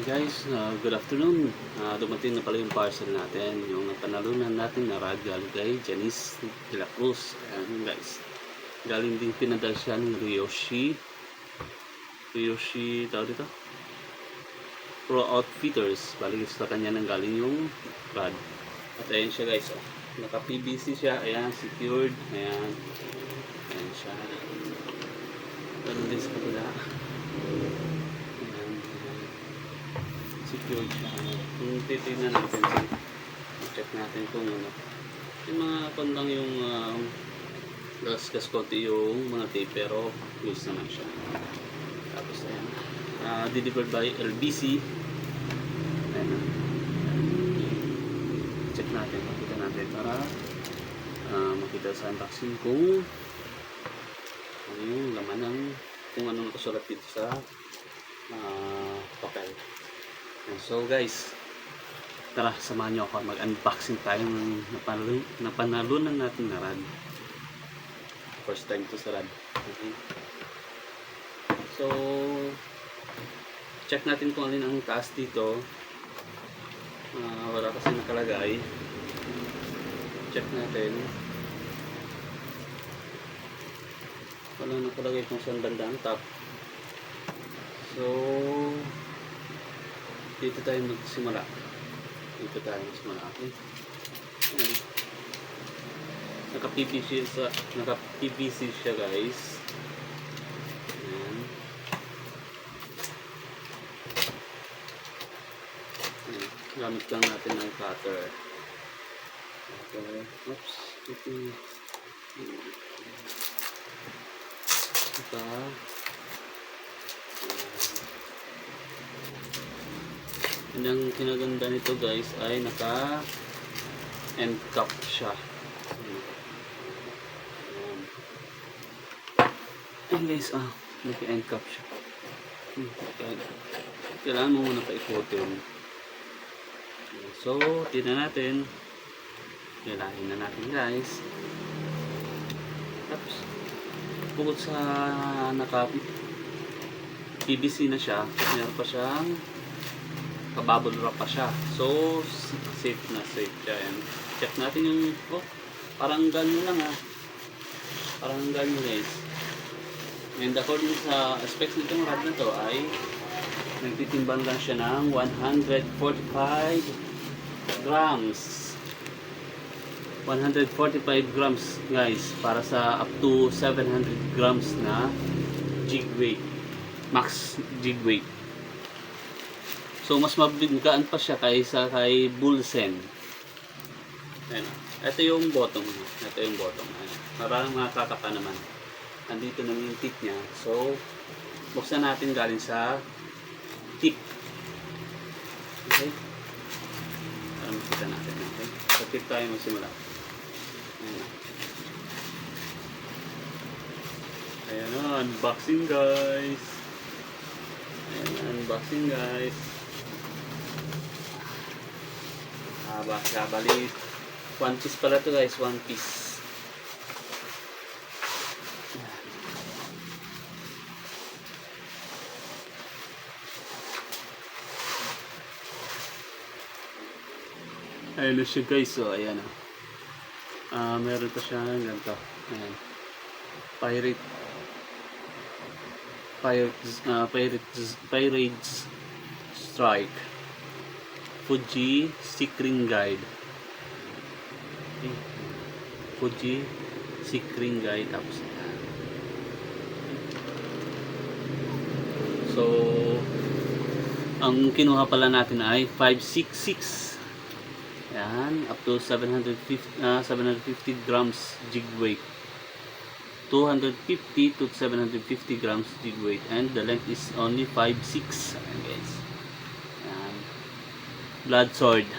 Guys, good afternoon. Dumating na pala yung parcel natin, yung napanalunan natin na rad galing kay Janice de la Cruz. Ayan guys, galing din pinadal siya ng Ryoshi, tawag dito, Pro Outfitters. Balik sa kanya nang galing yung rad. At ayan siya guys, naka PVC siya, ayan, secured, ayan siya. Ganun din sa kapila. Secured siya. Kung titignan natin, check natin kung ano. Yung mga pandang yung gas konti yung mga tape, pero loose naman siya. Tapos ayan. Delivered by LBC. Ayan. Check natin, makita natin para makita sa unboxing kung ano yung laman ng kung ano nakasulat dito sa papel. So guys, tara samahan nyo ako, mag-unboxing tayo ng napanalunan natin na rad. First time to sa rad. Okay. So check natin kung alin ang taas dito. Wala kasi nakalagay. Check natin. Wala nakalagay kung saan banda ang top. So dito tayo magsimula. Okay. Naka-PVC siya guys. Ayan. Gamit lang natin ng cutter. Okay. Oops. Ito. Ang kinaganda nito guys ay naka end cap siya. Ayan guys, naka end cap siya. Kailangan mo muna paikutin. So, tignan natin. Hilahin na natin guys. Tapos bukod sa naka PVC na siya, meron pa siyang kabubble wrap pa siya. So, safe na safe siya. And check natin yung, parang ganyan lang parang ganyan guys. And according sa specs nitong rad na to ay nagtitimbang lang siya ng 145 grams. 145 grams guys, para sa up to 700 grams na jig weight, max jig weight. So mas mabigaan pa siya kaysa kay Bulsen. Ayan. Ito yung bottom. Parang makakaka naman. Andito naman yung tip niya. So buksan natin galing sa tip. Okay. Para makita natin. Okay. Sa tip tayo magsimula. Ayan na. Unboxing guys. Bali, one piece pala to guys, one piece. Ayun na siya guys, so ayan meron pa siya ganito. Ayan. Pirates Strike Fuji Seekring Guide. Okay. Fuji Seekring Guide. Tapos so ang kinuha pala natin ay 566. Yan, up to 750 grams jig weight. 250 to 750 grams jig weight, and the length is only 5.6. Ayan guys. Ayan. Blood sword,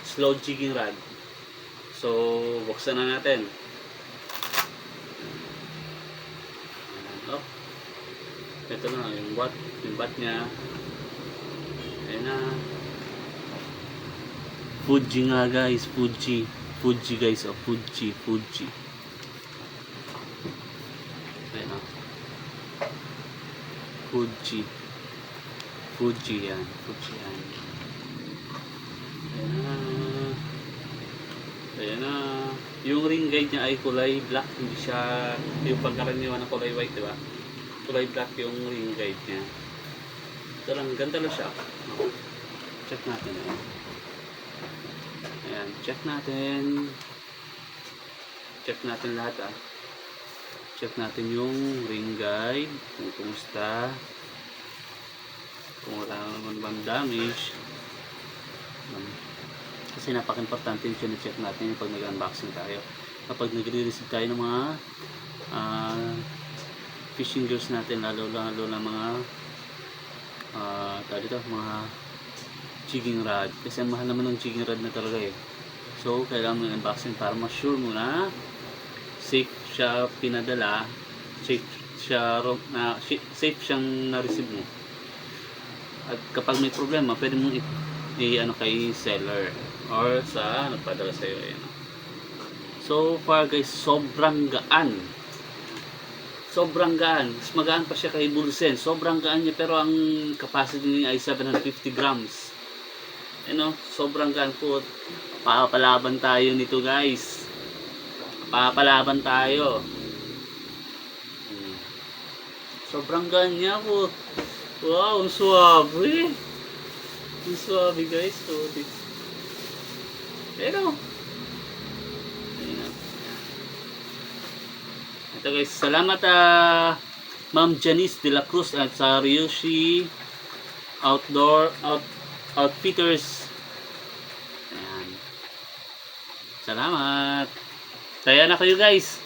slow jigging rod. So buksan na natin. Ayan, ito na yung bat niya. Ayan na. Fuji nga guys, Fuji guys, Fuji. Ayan Fuji Fuji yan. Fuji yan. Ayan na. Ayan na. Yung ring guide niya ay kulay black. Hindi siya yung pagkaraniwan ng kulay white, diba? Kulay black yung ring guide niya. Ito lang, ganda lang siya. Oh. Check natin. Ayan. Ayan, check natin. Check natin lahat Check natin yung ring guide. Kung kumusta. Kung wala naman bang damage. Kasi napaka-importante yung check natin yung pag nag-unboxing tayo. Kapag nagre-receive tayo ng mga fishing gears natin, lalo na mga mga jigging rod. Kasi ang mahal naman ng jigging rod na talaga eh. So, kailangan mo yung unboxing para ma-sure mo na safe siya pinadala, safe siyang na-receive mo. At kapag may problema, pwede mong i-ano kay seller or sa nagpadala sa iyo. Ayan. So far guys, sobrang gaan. Sobrang gaan. Mas magaan pa siya kay Bulsen. Sobrang gaan niya, pero ang capacity niya ay 750 grams. Sobrang gaan po. Papalaban tayo nito guys. Papalaban tayo. Sobrang gaan niya po. Wow, ang suwabe. Ang suwabe guys. Pero ito guys, salamat Ma'am Janice de la Cruz at sa Ryushi Outfitters. Ayan. Salamat. Kaya na kayo guys.